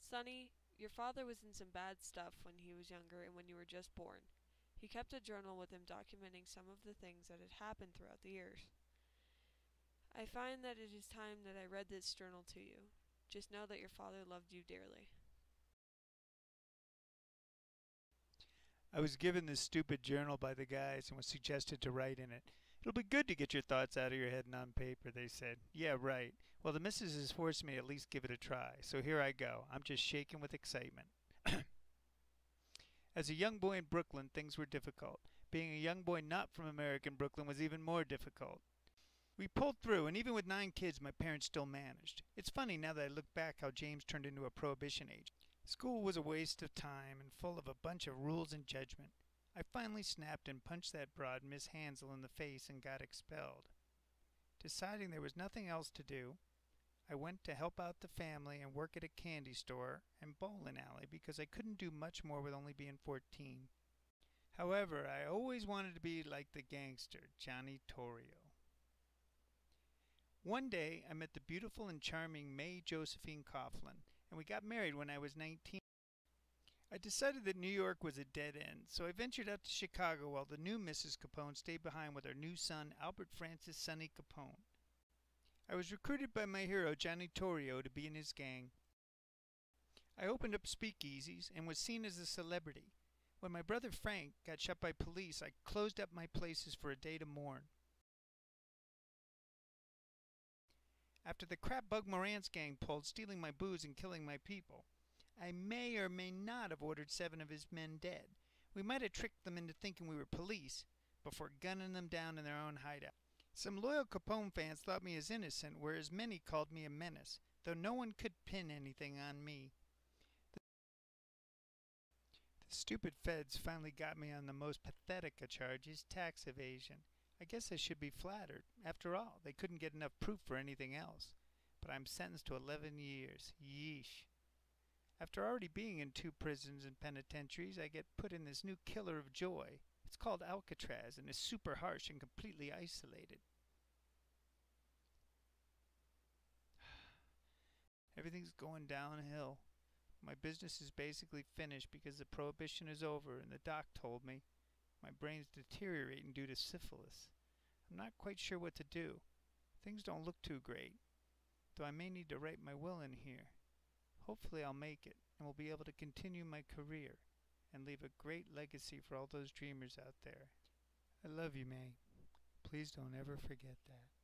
Sonny, your father was in some bad stuff when he was younger and when you were just born. He kept a journal with him documenting some of the things that had happened throughout the years. I find that it is time that I read this journal to you. Just know that your father loved you dearly. I was given this stupid journal by the guys and was suggested to write in it. It'll be good to get your thoughts out of your head and on paper, they said. Yeah, right. Well, the missus has forced me to at least give it a try, so here I go. I'm just shaking with excitement. As a young boy in Brooklyn, things were difficult. Being a young boy not from American Brooklyn was even more difficult. We pulled through, and even with 9 kids, my parents still managed. It's funny now that I look back how James turned into a prohibition agent. School was a waste of time and full of a bunch of rules and judgment. I finally snapped and punched that broad Miss Hansel in the face and got expelled. Deciding there was nothing else to do, I went to help out the family and work at a candy store and bowling alley because I couldn't do much more with only being 14. However, I always wanted to be like the gangster, Johnny Torrio. One day, I met the beautiful and charming May Josephine Coughlin, and we got married when I was 19. I decided that New York was a dead end, so I ventured out to Chicago while the new Mrs. Capone stayed behind with our new son, Albert Francis Sonny Capone. I was recruited by my hero, Johnny Torrio, to be in his gang. I opened up speakeasies and was seen as a celebrity. When my brother Frank got shot by police, I closed up my places for a day to mourn. After the crap Bug Morant's gang pulled, stealing my booze and killing my people, I may or may not have ordered 7 of his men dead. We might have tricked them into thinking we were police before gunning them down in their own hideout. Some loyal Capone fans thought me as innocent, whereas many called me a menace, though no one could pin anything on me. The stupid feds finally got me on the most pathetic of charges, tax evasion. I guess I should be flattered. After all, they couldn't get enough proof for anything else. But I'm sentenced to 11 years. Yeesh. After already being in 2 prisons and penitentiaries, I get put in this new killer of joy. It's called Alcatraz and is super harsh and completely isolated. Everything's going downhill. My business is basically finished because the prohibition is over, and the doc told me my brain's deteriorating due to syphilis. I'm not quite sure what to do. Things don't look too great, though I may need to write my will in here. Hopefully I'll make it, and will be able to continue my career and leave a great legacy for all those dreamers out there. I love you, May. Please don't ever forget that.